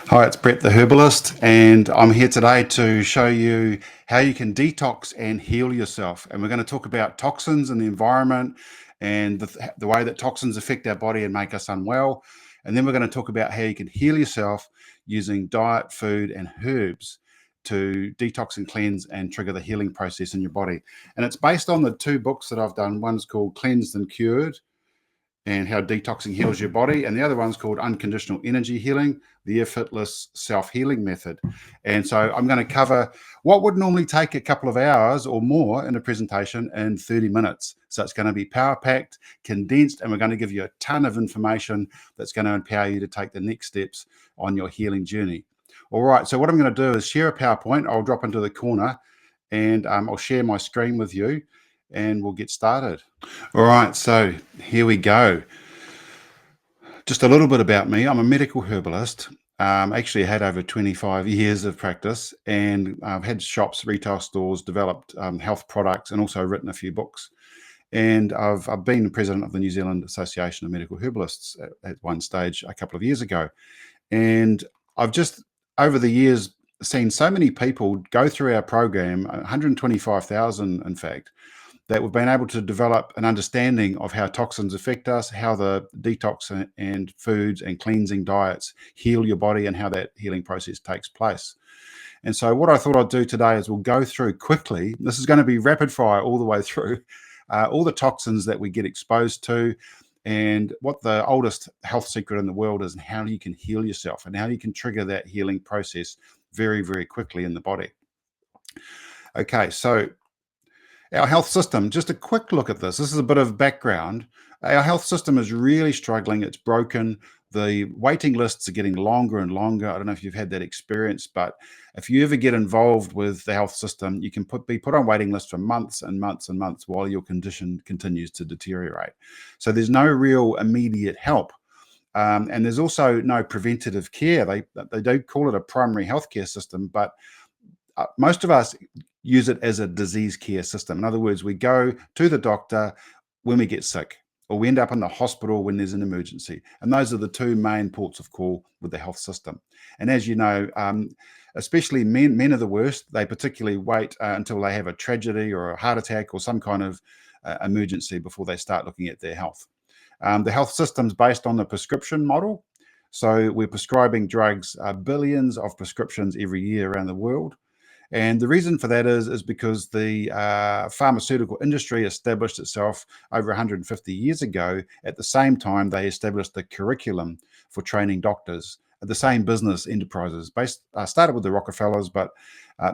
Hi, it's Brett the Herbalist, and I'm here today to show you how you can detox and heal yourself. And we're going to talk about toxins in the environment and the way that toxins affect our body and make us unwell. And then we're going to talk about how you can heal yourself using diet, food, and herbs to detox and cleanse and trigger the healing process in your body. And it's based on the two books that I've done. One's called Cleansed and Cured, and how detoxing heals your body. And the other one's called Unconditional Energy Healing, the effortless self-healing method. And so I'm going to cover what would normally take a couple of hours or more in a presentation in 30 minutes. So it's going to be power-packed, condensed, and we're going to give you a ton of information that's going to empower you to take the next steps on your healing journey. All right, so what I'm going to do is share a PowerPoint. I'll drop into the corner and I'll share my screen with you and we'll get started. All right, so here we go. Just a little bit about me. I'm a medical herbalist. Actually, I had over 25 years of practice, and I've had shops, retail stores, developed health products, and also written a few books. And I've been president of the New Zealand Association of Medical Herbalists at one stage a couple of years ago. And I've just, over the years, seen so many people go through our program, 125,000 in fact, that we've been able to develop an understanding of how toxins affect us, how the detox and foods and cleansing diets heal your body, and how that healing process takes place. And so what I thought I'd do today is we'll go through quickly. This is going to be rapid fire all the way through, all the toxins that we get exposed to, and what the oldest health secret in the world is, and how you can heal yourself, and how you can trigger that healing process very, very quickly in the body. Okay, so our health system, just a quick look at this. This is a bit of background. Our health system is really struggling. It's broken. The waiting lists are getting longer and longer. I don't know if you've had that experience, but if you ever get involved with the health system, you can be put on waiting lists for months and months and months while your condition continues to deteriorate. So there's no real immediate help. And there's also no preventative care. They do call it a primary healthcare system, but most of us use it as a disease care system. In other words, we go to the doctor when we get sick, or we end up in the hospital when there's an emergency. And those are the two main ports of call with the health system. And as you know, especially men are the worst. They particularly wait until they have a tragedy or a heart attack or some kind of emergency before they start looking at their health. The health system's based on the prescription model. So we're prescribing drugs, billions of prescriptions every year around the world. And the reason for that is because the pharmaceutical industry established itself over 150 years ago. At the same time, they established the curriculum for training doctors. The same business enterprises started with the Rockefellers, but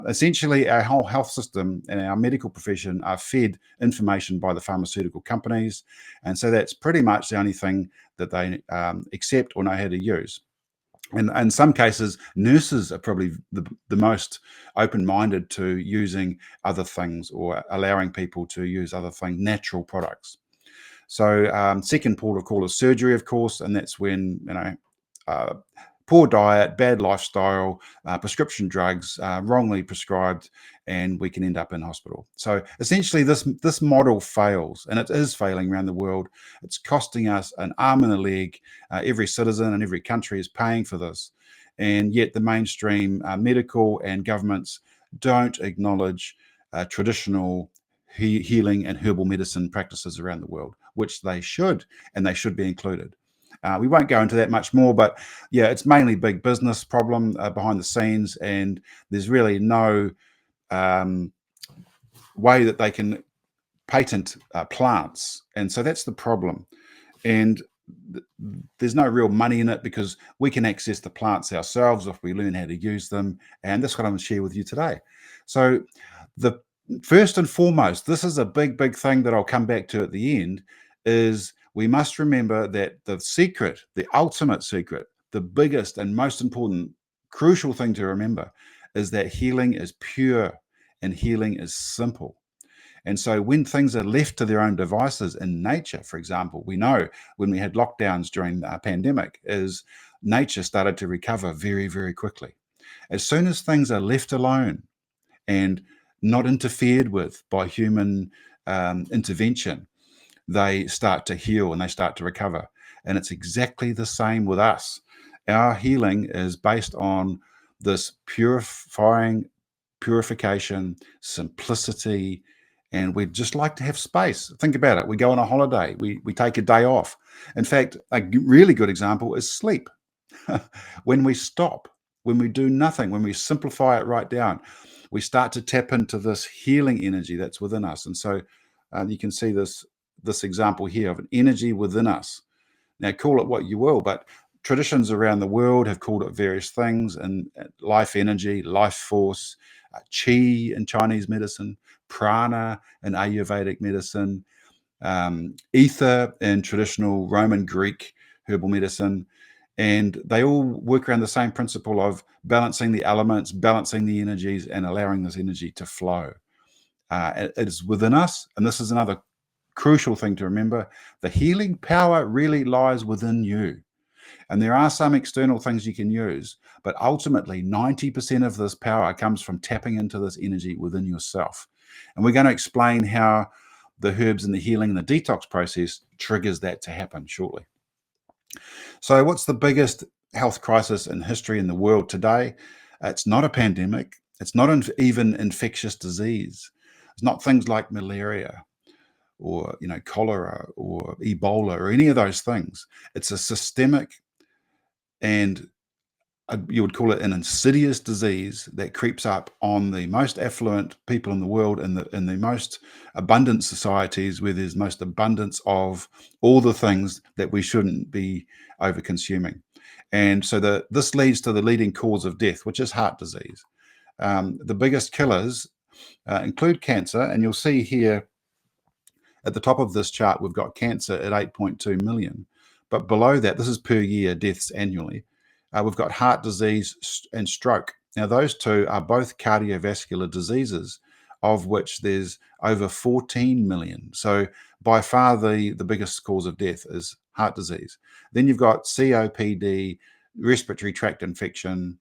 essentially our whole health system and our medical profession are fed information by the pharmaceutical companies. And so that's pretty much the only thing that they accept or know how to use. And in some cases, nurses are probably the most open-minded to using other things or allowing people to use other things, natural products. So second port of call is surgery, of course, and that's when, poor diet, bad lifestyle, prescription drugs, wrongly prescribed, and we can end up in hospital. So essentially this model fails, and it is failing around the world. It's costing us an arm and a leg. Every citizen and every country is paying for this. And yet the mainstream medical and governments don't acknowledge traditional healing and herbal medicine practices around the world, which they should, and they should be included. We won't go into that much more, but yeah, it's mainly big business problem behind the scenes, and there's really no way that they can patent plants, and so that's the problem. And there's no real money in it because we can access the plants ourselves if we learn how to use them, and that's what I'm going to share with you today. So the first and foremost, this is a big thing that I'll come back to at the end, is we must remember that the secret, the ultimate secret, the biggest and most important, crucial thing to remember is that healing is pure and healing is simple. And so when things are left to their own devices in nature, for example, we know when we had lockdowns during the pandemic, is nature started to recover very quickly. As soon as things are left alone and not interfered with by human intervention, they start to heal and they start to recover. And it's exactly the same with us. Our healing is based on this purification, simplicity, and we'd just like to have space. Think about it. We go on a holiday, we take a day off. In fact, really good example is sleep. When we stop, when we do nothing, when we simplify it right down, we start to tap into this healing energy that's within us. And so you can see this example here of an energy within us. Now, call it what you will, but traditions around the world have called it various things, and life energy, life force, chi in Chinese medicine, prana in Ayurvedic medicine, ether in traditional Roman Greek herbal medicine. And they all work around the same principle of balancing the elements, balancing the energies, and allowing this energy to flow. It is within us, and this is another crucial thing to remember. The healing power really lies within you. And there are some external things you can use, but ultimately 90% of this power comes from tapping into this energy within yourself. And we're going to explain how the herbs and the healing and the detox process triggers that to happen shortly. So what's the biggest health crisis in history in the world today? It's not a pandemic. It's not even infectious disease. It's not things like malaria or cholera or Ebola or any of those things. It's a systemic and you would call it an insidious disease that creeps up on the most affluent people in the world, in the most abundant societies where there's most abundance of all the things that we shouldn't be over consuming. And so this leads to the leading cause of death, which is heart disease. The biggest killers include cancer, and you'll see here at the top of this chart, we've got cancer at 8.2 million. But below that, this is per year deaths annually. We've got heart disease and stroke. Now, those two are both cardiovascular diseases, of which there's over 14 million. So by far the biggest cause of death is heart disease. Then you've got COPD, respiratory tract infection.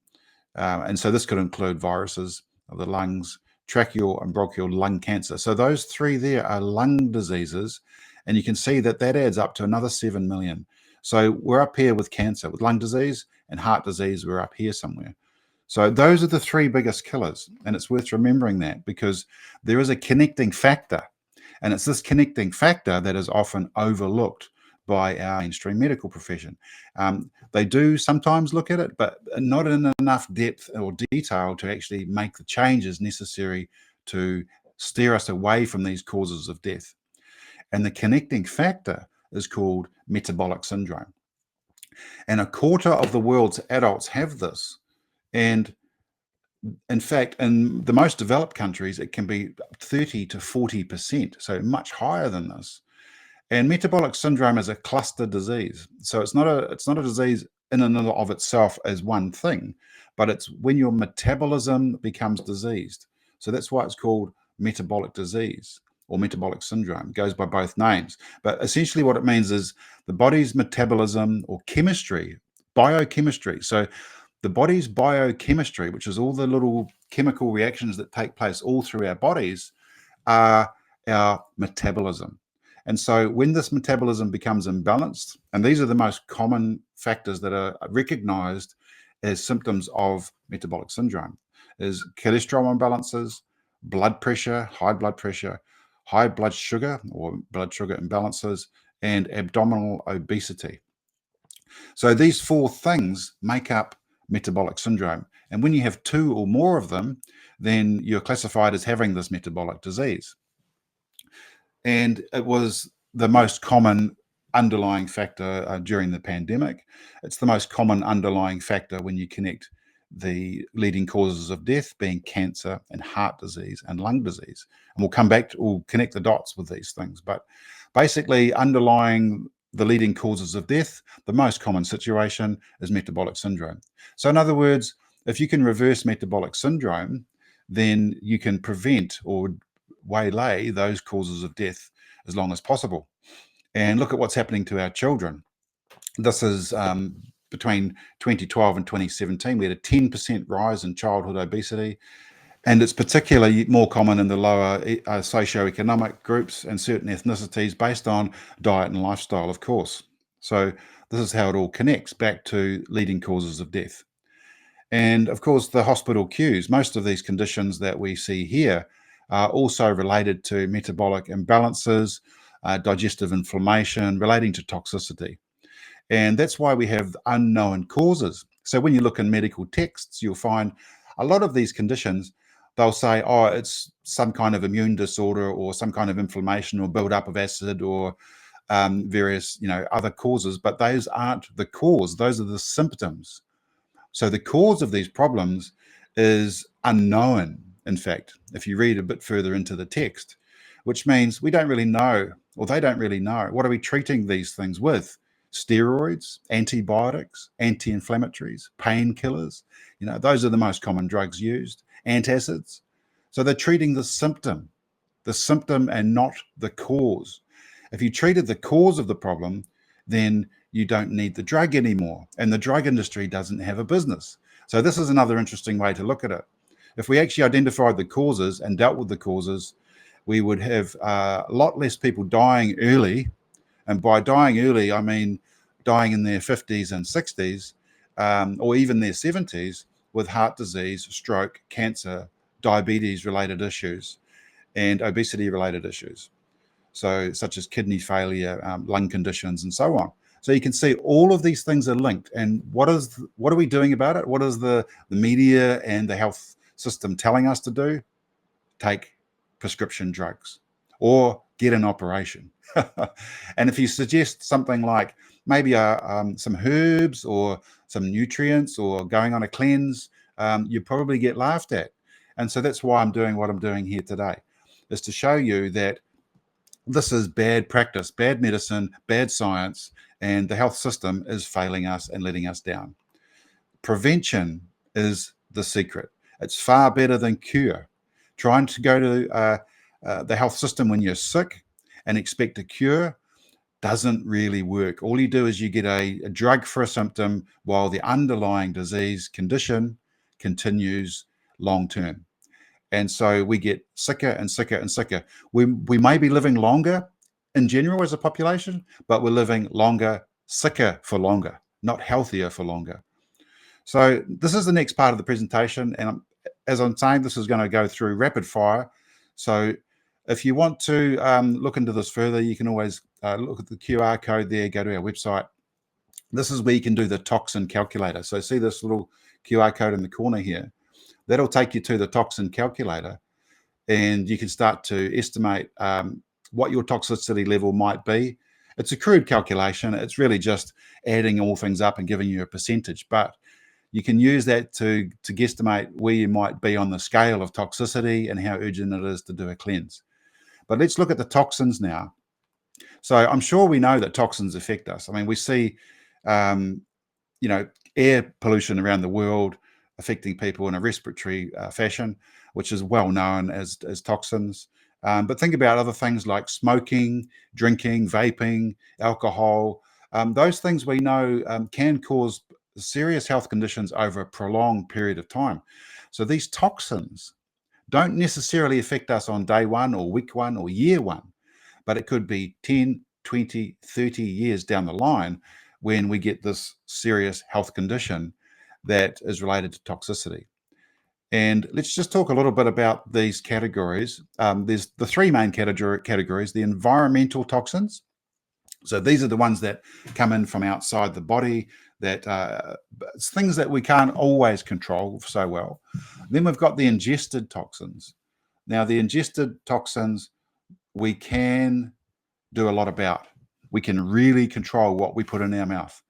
And so this could include viruses of the lungs, tracheal and bronchial lung cancer. So those three there are lung diseases, and you can see that adds up to another 7 million. So we're up here with cancer, with lung disease, and heart disease, we're up here somewhere. So those are the three biggest killers, and it's worth remembering that because there is a connecting factor, and it's this connecting factor that is often overlooked by our mainstream medical profession. They do sometimes look at it, but not in enough depth or detail to actually make the changes necessary to steer us away from these causes of death. And the connecting factor is called metabolic syndrome. And a quarter of the world's adults have this. And in fact, in the most developed countries, it can be 30 to 40%, so much higher than this. And metabolic syndrome is a cluster disease. So it's not a disease in and of itself as one thing, but it's when your metabolism becomes diseased. So that's why it's called metabolic disease or metabolic syndrome. It goes by both names. But essentially what it means is the body's metabolism or chemistry, biochemistry. So the body's biochemistry, which is all the little chemical reactions that take place all through our bodies, are our metabolism. And so when this metabolism becomes imbalanced, and these are the most common factors that are recognized as symptoms of metabolic syndrome, is cholesterol imbalances, blood pressure, high blood sugar or blood sugar imbalances, and abdominal obesity. So these four things make up metabolic syndrome. And when you have two or more of them, then you're classified as having this metabolic disease. And it was the most common underlying factor during the pandemic. It's the most common underlying factor when you connect the leading causes of death being cancer and heart disease and lung disease. And we'll connect the dots with these things. But basically, underlying the leading causes of death, the most common situation is metabolic syndrome. So in other words, if you can reverse metabolic syndrome, then you can prevent or waylay those causes of death as long as possible. And look at what's happening to our children. This is between 2012 and 2017, we had a 10% rise in childhood obesity. And it's particularly more common in the lower socioeconomic groups and certain ethnicities based on diet and lifestyle, of course. So This is how it all connects back to leading causes of death. And of course, the hospital queues, most of these conditions that we see here are also related to metabolic imbalances, digestive inflammation, relating to toxicity. And that's why we have unknown causes. So when you look in medical texts, you'll find a lot of these conditions, they'll say, oh, it's some kind of immune disorder or some kind of inflammation or buildup of acid or various, other causes, but those aren't the cause. Those are the symptoms. So the cause of these problems is unknown, in fact, if you read a bit further into the text, which means we don't really know, or they don't really know. What are we treating these things with? Steroids, antibiotics, anti-inflammatories, painkillers. Those are the most common drugs used, antacids. So they're treating the symptom and not the cause. If you treated the cause of the problem, then you don't need the drug anymore. And the drug industry doesn't have a business. So this is another interesting way to look at it. If we actually identified the causes and dealt with the causes, we would have a lot less people dying early. And by dying early, I mean dying in their 50s and 60s, or even their 70s, with heart disease, stroke, cancer, diabetes related issues, and obesity related issues. So such as kidney failure, lung conditions, and so on. So you can see all of these things are linked. And what are we doing about it? What is the media and the health system telling us to do? Take prescription drugs or get an operation. And if you suggest something like maybe some herbs or some nutrients or going on a cleanse, you probably get laughed at. And so that's why I'm doing what I'm doing here today, is to show you that this is bad practice, bad medicine, bad science, and the health system is failing us and letting us down. Prevention is the secret. It's far better than cure. Trying to go to the health system when you're sick and expect a cure doesn't really work. All you do is you get a drug for a symptom while the underlying disease condition continues long term. And so we get sicker and sicker and sicker. We may be living longer in general as a population, but we're living longer, sicker for longer, not healthier for longer. So this is the next part of the presentation. And as I'm saying, this is going to go through rapid fire. So if you want to look into this further, you can always look at the QR code there, go to our website. This is where you can do the toxin calculator. So see this little QR code in the corner here. That'll take you to the toxin calculator, and you can start to estimate what your toxicity level might be. It's a crude calculation. It's really just adding all things up and giving you a percentage, but you can use that to guesstimate where you might be on the scale of toxicity and how urgent it is to do a cleanse. But let's look at the toxins now. So I'm sure we know that toxins affect us. I mean, we see, air pollution around the world affecting people in a respiratory fashion, which is well known as toxins. But think about other things like smoking, drinking, vaping, alcohol. Those things we know can cause serious health conditions over a prolonged period of time. So these toxins don't necessarily affect us on day one or week one or year one, but it could be 10, 20, 30 years down the line when we get this serious health condition that is related to toxicity. And let's just talk a little bit about these categories. There's the three main categories: the environmental toxins. So these are the ones that come in from outside the body, that it's things that we can't always control so well. Then we've got the ingested toxins. Now, the ingested toxins we can do a lot about. We can really control what we put in our mouth.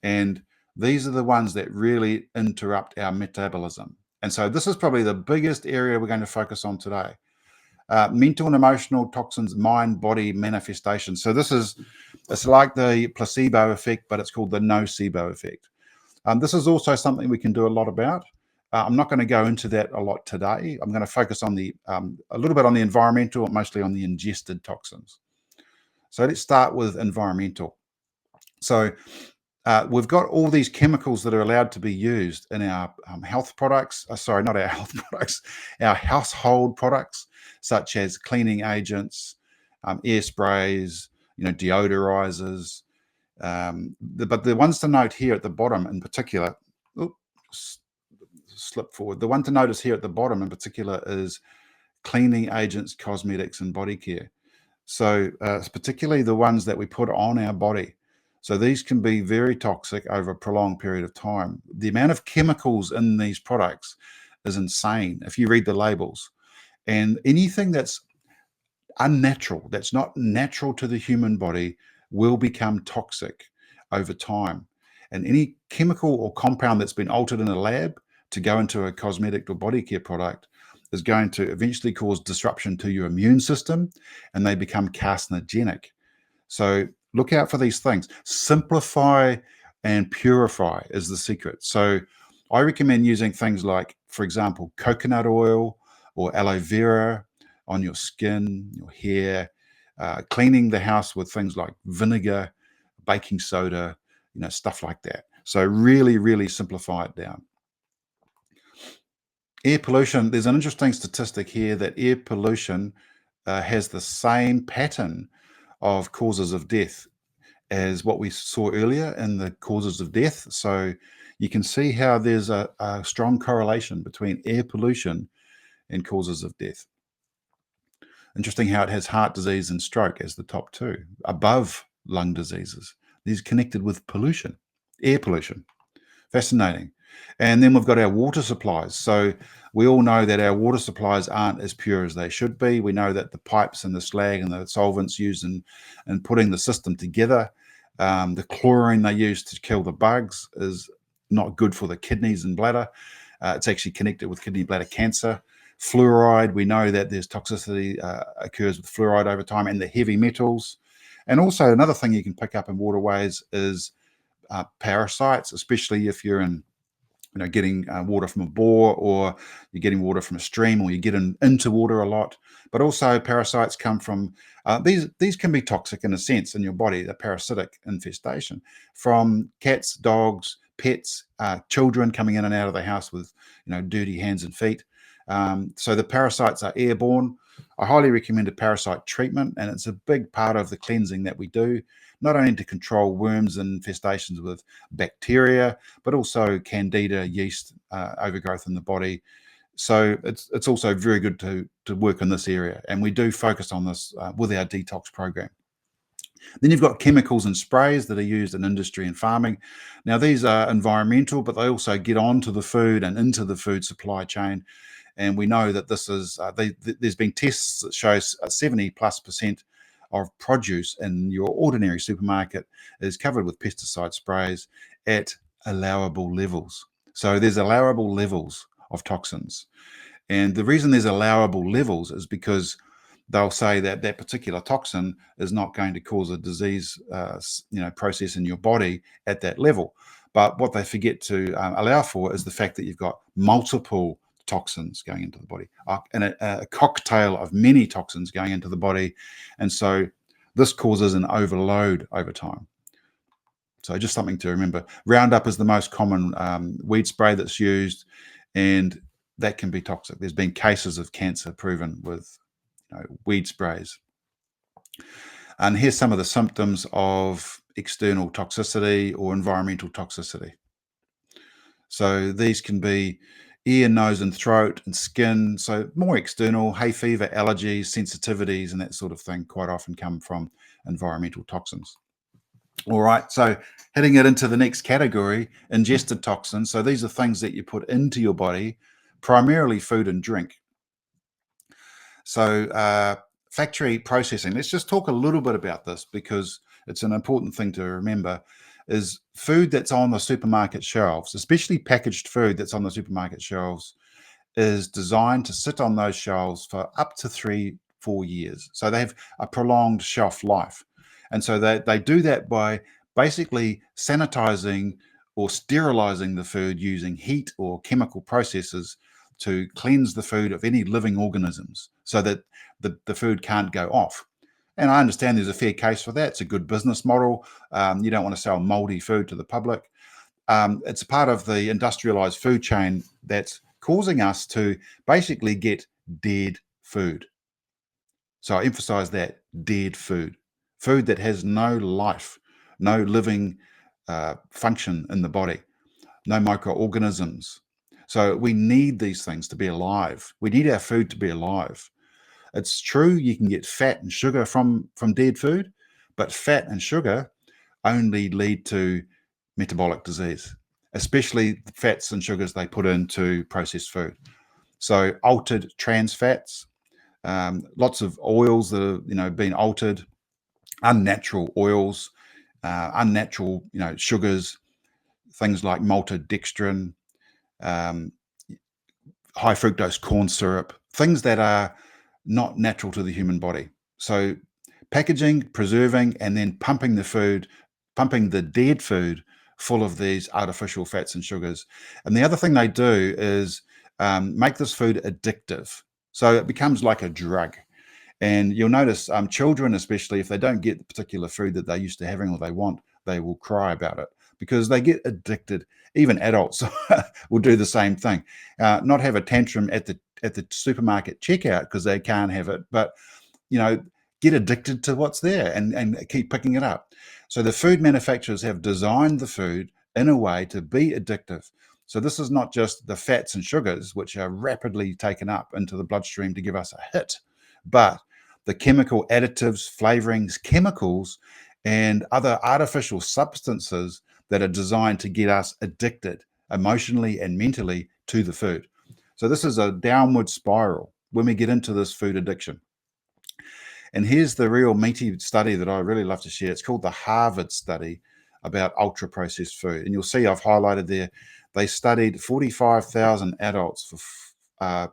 And these are the ones that really interrupt our metabolism. And so this is probably the biggest area we're going to focus on today. Mental and emotional toxins, mind-body manifestations. So it's like the placebo effect, but it's called the nocebo effect. This is also something we can do a lot about. I'm not going to go into that a lot today. I'm going to focus on a little bit on the environmental, mostly on the ingested toxins. So let's start with environmental. So we've got all these chemicals that are allowed to be used in our health products. Sorry, not our health products, our household products, such as cleaning agents, air sprays, deodorizers, But the ones to note here at the bottom in particular, slip forward. The one to notice here at the bottom in particular is cleaning agents, cosmetics, and body care. So particularly the ones that we put on our body. So these can be very toxic over a prolonged period of time. The amount of chemicals in these products is insane if you read the labels. And anything that's unnatural, that's not natural to the human body, will become toxic over time. And any chemical or compound that's been altered in a lab to go into a cosmetic or body care product is going to eventually cause disruption to your immune system, and they become carcinogenic. So look out for these things. Simplify and purify is the secret. So I recommend using things like, for example, coconut oil or aloe vera on your skin, your hair, cleaning the house with things like vinegar, baking soda, stuff like that. So really, really simplify it down. Air pollution, there's an interesting statistic here that air pollution has the same pattern of causes of death as what we saw earlier in the causes of death. So you can see how there's a strong correlation between air pollution and causes of death. Interesting how it has heart disease and stroke as the top two, above lung diseases. These connected with pollution, air pollution. Fascinating. And then we've got our water supplies. So we all know that our water supplies aren't as pure as they should be. We know that the pipes and the slag and the solvents used in putting the system together, the chlorine they use to kill the bugs is not good for the kidneys and bladder. It's actually connected with kidney bladder cancer. Fluoride, we know that there's toxicity occurs with fluoride over time, and the heavy metals. And also another thing you can pick up in waterways is parasites, especially if you're getting water from a bore, or you're getting water from a stream, or you get into water a lot. But also parasites come from these can be toxic in a sense in your body, the parasitic infestation from cats, dogs, pets, children coming in and out of the house with dirty hands and feet. So the parasites are airborne. I highly recommend a parasite treatment, and it's a big part of the cleansing that we do, not only to control worms and infestations with bacteria, but also candida, yeast, overgrowth in the body. So it's also very good to work in this area, and we do focus on this with our detox program. Then you've got chemicals and sprays that are used in industry and farming. Now these are environmental, but they also get onto the food and into the food supply chain. And we know that this is, there's been tests that shows 70+% of produce in your ordinary supermarket is covered with pesticide sprays at allowable levels. So there's allowable levels of toxins. And the reason there's allowable levels is because they'll say that that particular toxin is not going to cause a disease process in your body at that level. But what they forget to allow for is the fact that you've got multiple toxins going into the body, and a cocktail of many toxins going into the body. And so this causes an overload over time. So just something to remember. Roundup is the most common weed spray that's used, and that can be toxic. There's been cases of cancer proven with weed sprays. And here's some of the symptoms of external toxicity or environmental toxicity. So these can be ear, nose, and throat, and skin. So more external, hay fever, allergies, sensitivities, and that sort of thing quite often come from environmental toxins. All right, so heading it into the next category, ingested toxins. So these are things that you put into your body, primarily food and drink. So factory processing, let's just talk a little bit about this because it's an important thing to remember, is food that's on the supermarket shelves, especially packaged food that's on the supermarket shelves, is designed to sit on those shelves for up to 3-4 years. So they have a prolonged shelf life. And so they do that by basically sanitizing or sterilizing the food using heat or chemical processes to cleanse the food of any living organisms so that the food can't go off. And I understand there's a fair case for that. It's a good business model. You don't want to sell moldy food to the public. It's part of the industrialized food chain that's causing us to basically get dead food. So I emphasize that, dead food, food that has no life, no living function in the body, no microorganisms. So we need these things to be alive. We need our food to be alive. It's true you can get fat and sugar from dead food, but fat and sugar only lead to metabolic disease, especially the fats and sugars they put into processed food. So altered trans fats, lots of oils that are been altered, unnatural oils, unnatural sugars, things like maltodextrin, um, high fructose corn syrup, things that are not natural to the human body. So packaging, preserving, and then pumping the dead food full of these artificial fats and sugars. And the other thing they do is make this food addictive. So it becomes like a drug. And you'll notice children, especially if they don't get the particular food that they're used to having or they want, they will cry about it because they get addicted. Even adults will do the same thing. Not have a tantrum at the supermarket checkout because they can't have it, but get addicted to what's there and keep picking it up. So the food manufacturers have designed the food in a way to be addictive. So this is not just the fats and sugars, which are rapidly taken up into the bloodstream to give us a hit, but the chemical additives, flavorings, chemicals, and other artificial substances that are designed to get us addicted emotionally and mentally to the food. So this is a downward spiral when we get into this food addiction. And here's the real meaty study that I really love to share. It's called the Harvard study about ultra processed food. And you'll see I've highlighted there, they studied 45,000 adults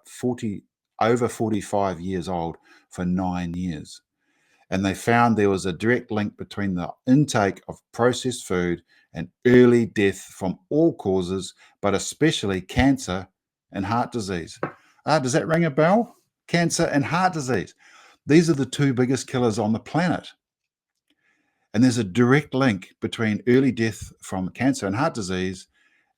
for over 45 years old for 9 years. And they found there was a direct link between the intake of processed food and early death from all causes, but especially cancer and heart disease. Does that ring a bell? Cancer and heart disease. These are the two biggest killers on the planet. And there's a direct link between early death from cancer and heart disease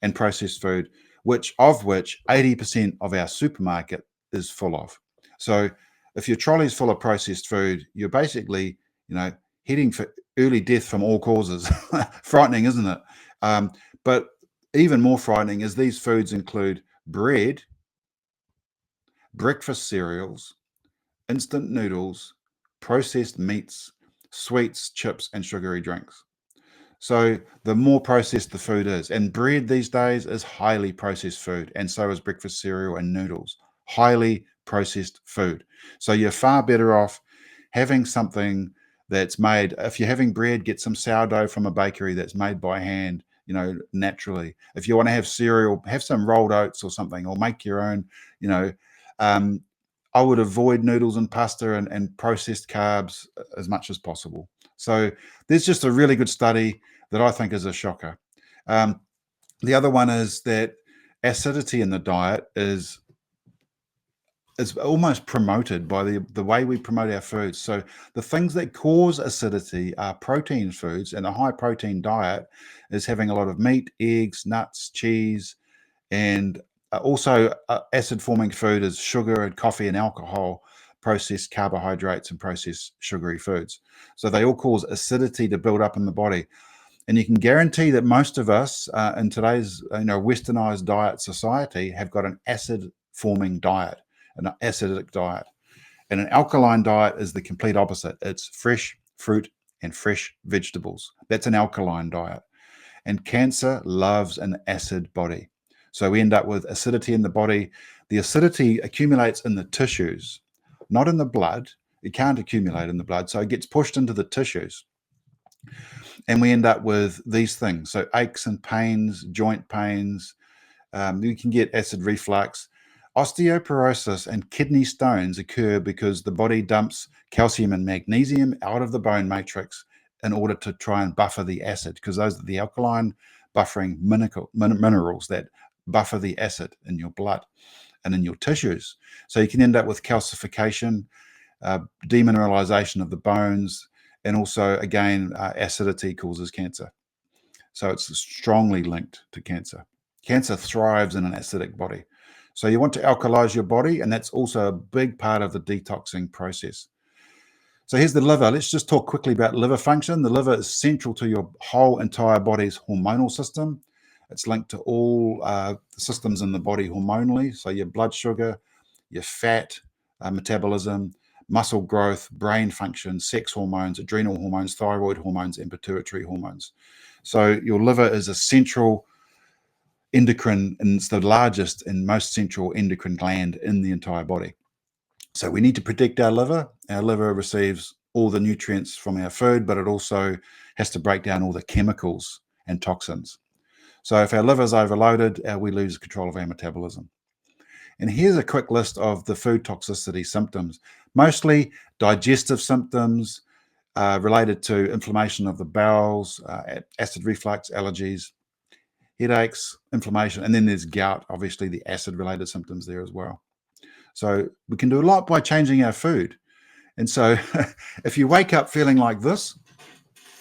and processed food, which 80% of our supermarket is full of. So if your trolley's full of processed food, you're basically, heading for early death from all causes. Frightening, isn't it? But even more frightening is these foods include bread, breakfast cereals, instant noodles, processed meats, sweets, chips, and sugary drinks. So the more processed the food is, and bread these days is highly processed food, and so is breakfast cereal and noodles, highly processed food. So you're far better off having something that's made. If you're having bread, get some sourdough from a bakery that's made by hand, naturally. If you want to have cereal, have some rolled oats or something, or make your own, I would avoid noodles and pasta and processed carbs as much as possible. So there's just a really good study that I think is a shocker. The other one is that acidity in the diet is almost promoted by the way we promote our foods. So the things that cause acidity are protein foods, and a high protein diet is having a lot of meat, eggs, nuts, cheese, and also acid forming food is sugar and coffee and alcohol, processed carbohydrates and processed sugary foods. So they all cause acidity to build up in the body. And you can guarantee that most of us in today's westernized diet society have got an acid forming diet, an acidic diet. And an alkaline diet is the complete opposite. It's fresh fruit and fresh vegetables. That's an alkaline diet. And cancer loves an acid body. So we end up with acidity in the body. The acidity accumulates in the tissues, not in the blood. It can't accumulate in the blood. So it gets pushed into the tissues. And we end up with these things. So aches and pains, joint pains. You can get acid reflux. Osteoporosis and kidney stones occur because the body dumps calcium and magnesium out of the bone matrix in order to try and buffer the acid, because those are the alkaline buffering minerals that buffer the acid in your blood and in your tissues. So you can end up with calcification, demineralization of the bones, and also, again, acidity causes cancer. So it's strongly linked to cancer. Cancer thrives in an acidic body. So you want to alkalize your body, and that's also a big part of the detoxing process. So here's the liver. Let's just talk quickly about liver function. The liver is central to your whole entire body's hormonal system. It's linked to all systems in the body hormonally. So your blood sugar, your fat metabolism, muscle growth, brain function, sex hormones, adrenal hormones, thyroid hormones, and pituitary hormones. So your liver is a central endocrine, and it's the largest and most central endocrine gland in the entire body. So we need to protect our liver. Our liver receives all the nutrients from our food, but it also has to break down all the chemicals and toxins. So if our liver is overloaded, we lose control of our metabolism. And here's a quick list of the food toxicity symptoms, mostly digestive symptoms related to inflammation of the bowels, acid reflux, allergies, headaches, inflammation, and then there's gout, obviously the acid-related symptoms there as well. So we can do a lot by changing our food. And so if you wake up feeling like this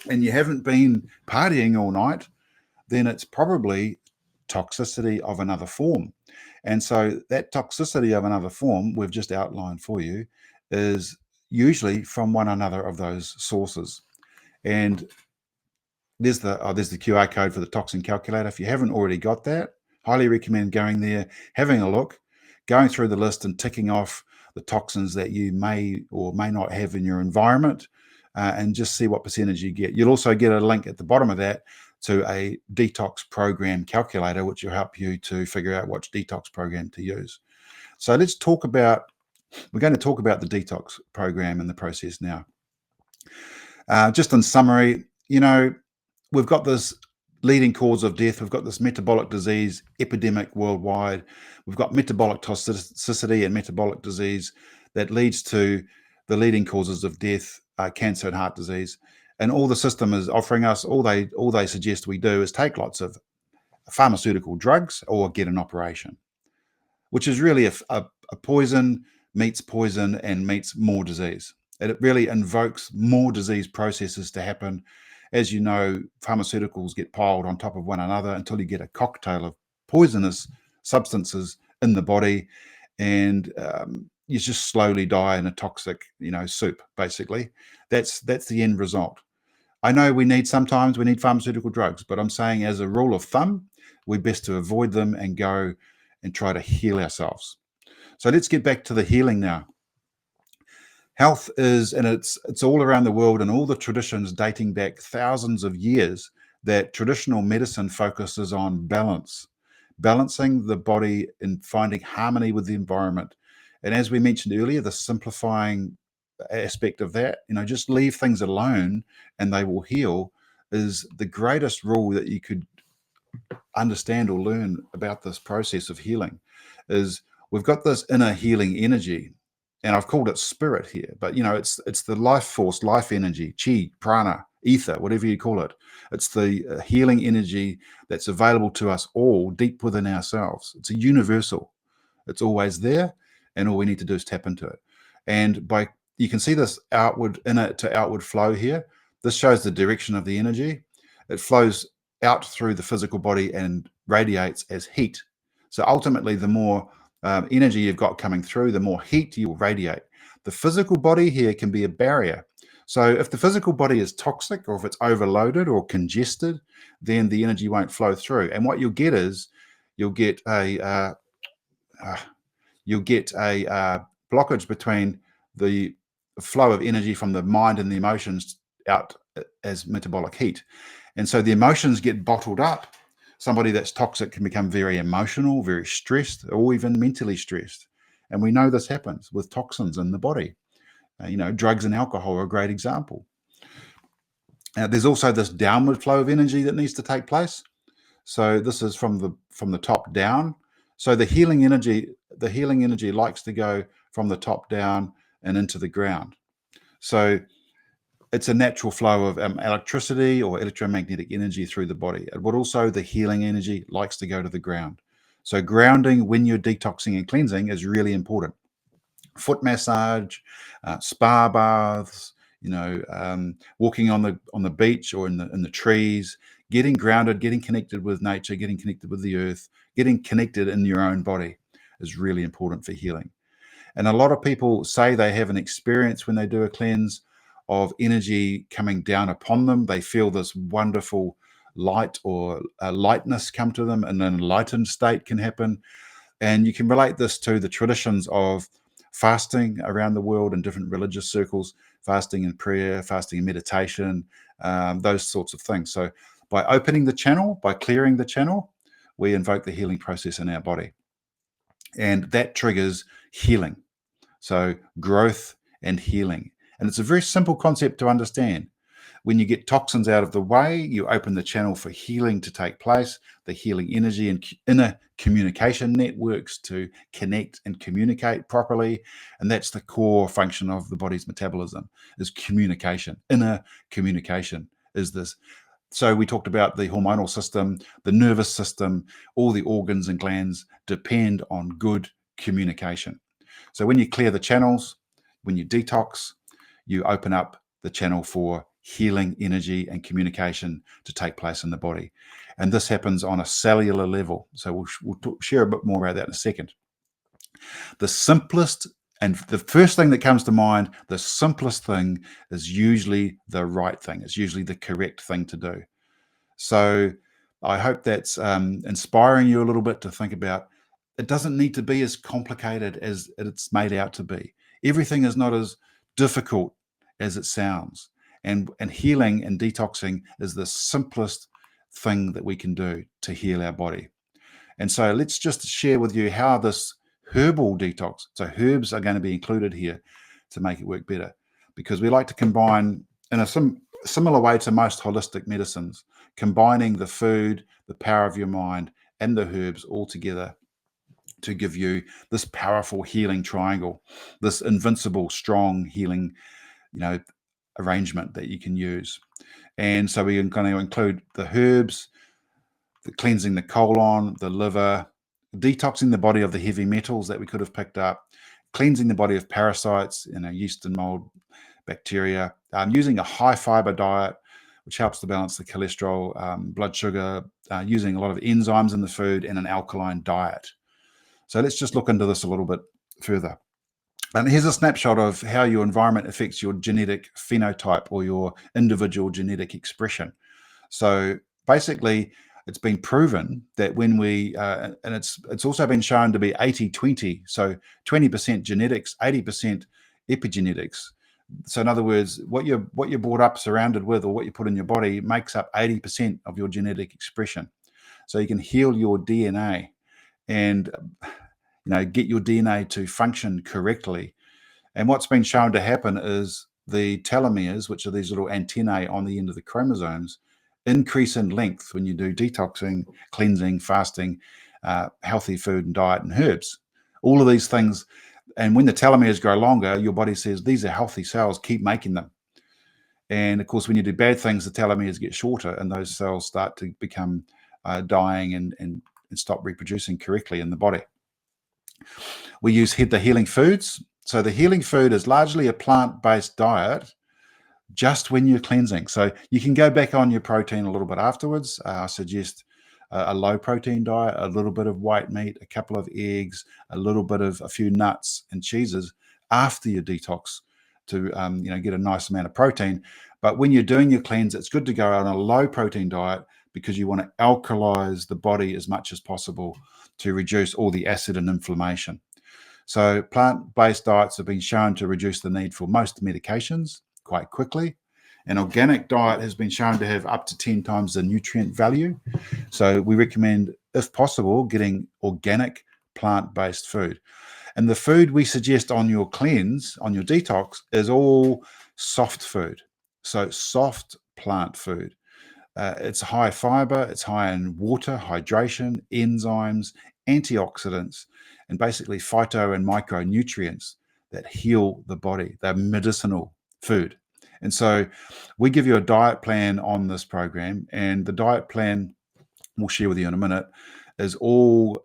and you haven't been partying all night, then it's probably toxicity of another form. And so that toxicity of another form we've just outlined for you is usually from one another of those sources. And there's the QR code for the toxin calculator. If you haven't already got that, highly recommend going there, having a look, going through the list and ticking off the toxins that you may or may not have in your environment, and just see what percentage you get. You'll also get a link at the bottom of that to a detox program calculator, which will help you to figure out which detox program to use. So we're going to talk about the detox program and the process now. Just in summary, we've got this leading cause of death. We've got this metabolic disease epidemic worldwide. We've got metabolic toxicity and metabolic disease that leads to the leading causes of death, cancer and heart disease. And all the system is offering us, all they suggest we do is take lots of pharmaceutical drugs or get an operation, which is really a poison meets poison and meets more disease. It really invokes more disease processes to happen. As you know, pharmaceuticals get piled on top of one another until you get a cocktail of poisonous substances in the body, and you just slowly die in a toxic, soup, basically. That's the end result. I know sometimes we need pharmaceutical drugs, but I'm saying as a rule of thumb, we're best to avoid them and go and try to heal ourselves. So let's get back to the healing now. Health is, and it's all around the world, and all the traditions dating back thousands of years, that traditional medicine focuses on balancing the body and finding harmony with the environment. And as we mentioned earlier, the simplifying aspect of that, just leave things alone and they will heal, is the greatest rule that you could understand or learn about this process of healing. Is we've got this inner healing energy, and I've called it spirit here, but it's the life force, life energy, chi, prana, ether, whatever you call it. It's the healing energy that's available to us all deep within ourselves. It's a universal. It's always there, and all we need to do is tap into it. And you can see this inner to outward flow here. This shows the direction of the energy. It flows out through the physical body and radiates as heat. So ultimately, the more energy you've got coming through, the more heat you will radiate. The physical body here can be a barrier. So if the physical body is toxic, or if it's overloaded or congested, then the energy won't flow through. And what you'll get is you'll get a blockage between the flow of energy from the mind and the emotions out as metabolic heat. And so the emotions get bottled up. Somebody that's toxic can become very emotional, very stressed, or even mentally stressed. And we know this happens with toxins in the body. Drugs and alcohol are a great example. There's also this downward flow of energy that needs to take place. So this is from the top down. So the healing energy likes to go from the top down and into the ground. So it's a natural flow of electricity or electromagnetic energy through the body. But also the healing energy likes to go to the ground. So grounding when you're detoxing and cleansing is really important. Foot massage, spa baths, walking on the beach or in the trees, getting grounded, getting connected with nature, getting connected with the earth, getting connected in your own body is really important for healing. And a lot of people say they have an experience when they do a cleanse, of energy coming down upon them. They feel this wonderful light or lightness come to them, and an enlightened state can happen. And you can relate this to the traditions of fasting around the world in different religious circles, fasting and prayer, fasting and meditation, those sorts of things. So by opening the channel, by clearing the channel, we invoke the healing process in our body. And that triggers healing. So growth and healing. And it's a very simple concept to understand. When you get toxins out of the way, you open the channel for healing to take place, the healing energy and inner communication networks to connect and communicate properly. And that's the core function of the body's metabolism, is communication. Inner communication is this. So we talked about the hormonal system, the nervous system, all the organs and glands depend on good communication. So when you clear the channels, when you detox, you open up the channel for healing energy and communication to take place in the body. And this happens on a cellular level. So we'll share a bit more about that in a second. The simplest and the first thing that comes to mind, the simplest thing is usually the right thing. It's usually the correct thing to do. So I hope that's inspiring you a little bit to think about it doesn't need to be as complicated as it's made out to be. Everything is not as difficult as it sounds. And healing and detoxing is the simplest thing that we can do to heal our body. And so let's just share with you how this herbal detox, so herbs are going to be included here to make it work better, because we like to combine in a similar way to most holistic medicines, combining the food, the power of your mind, and the herbs all together to give you this powerful healing triangle, this invincible, strong healing, arrangement that you can use. And so we're going to include the herbs, the cleansing the colon, the liver, detoxing the body of the heavy metals that we could have picked up, cleansing the body of parasites, yeast and mold, bacteria, using a high fiber diet, which helps to balance the cholesterol, blood sugar, using a lot of enzymes in the food, and an alkaline diet. So let's just look into this a little bit further. And here's a snapshot of how your environment affects your genetic phenotype or your individual genetic expression. So basically, it's been proven that when we, and it's also been shown to be 80-20, so 20% genetics, 80% epigenetics. So in other words, what you're brought up surrounded with, or what you put in your body, makes up 80% of your genetic expression. So you can heal your DNA and get your DNA to function correctly. And what's been shown to happen is the telomeres, which are these little antennae on the end of the chromosomes, increase in length when you do detoxing, cleansing, fasting, healthy food and diet, and herbs. All of these things. And when the telomeres grow longer, your body says, these are healthy cells, keep making them. And of course, when you do bad things, the telomeres get shorter and those cells start to become dying and stop reproducing correctly in the body. We use the healing foods. So the healing food is largely a plant-based diet just when you're cleansing. So you can go back on your protein a little bit afterwards. I suggest a low protein diet, a little bit of white meat, a couple of eggs, a few nuts and cheeses after your detox to get a nice amount of protein. But when you're doing your cleanse, it's good to go on a low protein diet because you want to alkalize the body as much as possible to reduce all the acid and inflammation. So plant-based diets have been shown to reduce the need for most medications quite quickly. An organic diet has been shown to have up to 10 times the nutrient value. So we recommend, if possible, getting organic plant-based food. And the food we suggest on your cleanse, on your detox, is all soft food. So soft plant food. It's high fiber, it's high in water, hydration, enzymes, antioxidants, and basically phyto and micronutrients that heal the body. They're medicinal food. And so we give you a diet plan on this program, and the diet plan we'll share with you in a minute is all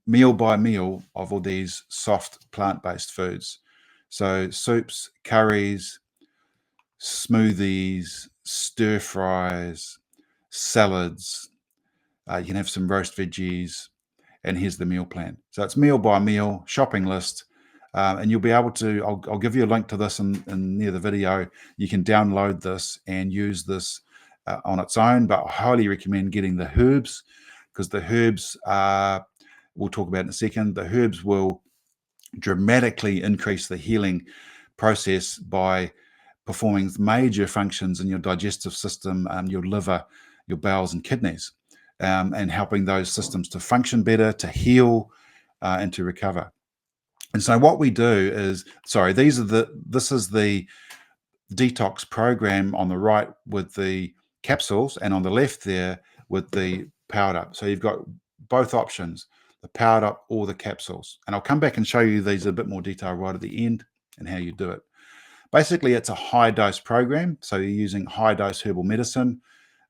meal by meal of all these soft plant-based foods. So soups, curries, smoothies, stir fries, salads. You can have some roast veggies, and here's the meal plan. So it's meal by meal, shopping list, And you'll be able to, I'll give you a link to this in near the video. You can download this and use this on its own, but I highly recommend getting the herbs, because the herbs, we'll talk about in a second, the herbs will dramatically increase the healing process by performing major functions in your digestive system, your liver, your bowels and kidneys, and helping those systems to function better, to heal, and to recover. And so what we do is, this is the detox program on the right with the capsules, and on the left there with the powder. So you've got both options, the powder or the capsules. And I'll come back and show you these in a bit more detail right at the end and how you do it. Basically, it's a high dose program. So you're using high dose herbal medicine.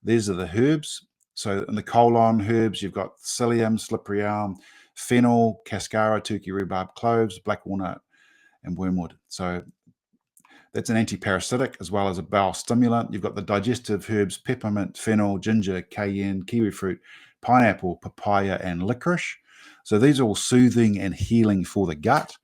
These are the herbs. So in the colon herbs, you've got psyllium, slippery elm, fennel, cascara, turkey rhubarb, cloves, black walnut, and wormwood. So that's an anti-parasitic as well as a bowel stimulant. You've got the digestive herbs, peppermint, fennel, ginger, cayenne, kiwi fruit, pineapple, papaya, and licorice. So these are all soothing and healing for the gut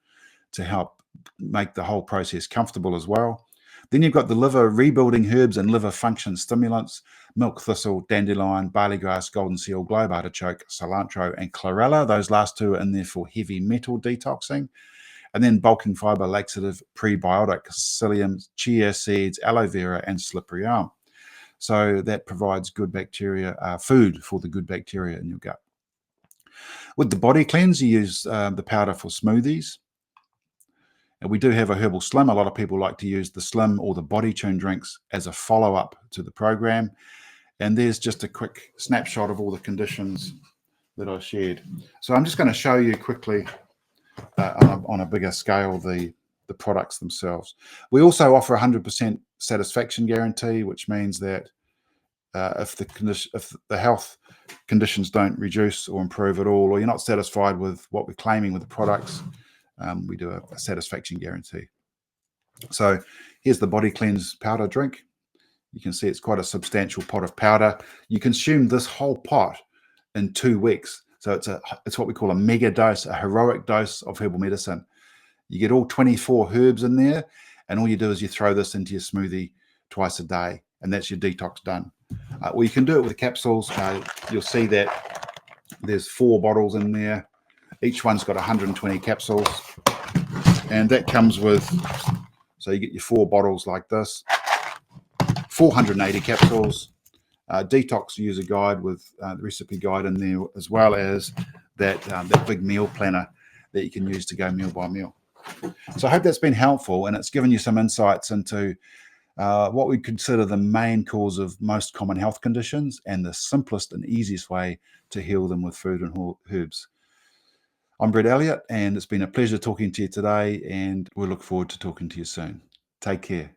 to help make the whole process comfortable as well. Then you've got the liver rebuilding herbs and liver function stimulants, milk thistle, dandelion, barley grass, golden seal, globe artichoke, cilantro, and chlorella. Those last two are in there for heavy metal detoxing. And then bulking fiber, laxative, prebiotic, psyllium, chia seeds, aloe vera, and slippery elm. So that provides good bacteria, food for the good bacteria in your gut. With the body cleanse, you use the powder for smoothies. And we do have a herbal slim. A lot of people like to use the slim or the body tune drinks as a follow-up to the program. And there's just a quick snapshot of all the conditions that I shared. So I'm just going to show you quickly on a bigger scale the products themselves. We also offer 100% satisfaction guarantee, which means that if the health conditions don't reduce or improve at all, or you're not satisfied with what we're claiming with the products, we do a satisfaction guarantee. So here's the body cleanse powder drink. You can see it's quite a substantial pot of powder. You consume this whole pot in 2 weeks. So it's what we call a mega dose, a heroic dose of herbal medicine. You get all 24 herbs in there, and all you do is you throw this into your smoothie twice a day, and that's your detox done. Well, you can do it with the capsules. You'll see that there's 4 bottles in there. Each one's got 120 capsules, and that comes with, so you get your 4 bottles like this, 480 capsules, detox user guide with the recipe guide in there, as well as that big meal planner that you can use to go meal by meal. So I hope that's been helpful, and it's given you some insights into what we consider the main cause of most common health conditions and the simplest and easiest way to heal them with food and herbs. I'm Brett Elliott, and it's been a pleasure talking to you today, and we look forward to talking to you soon. Take care.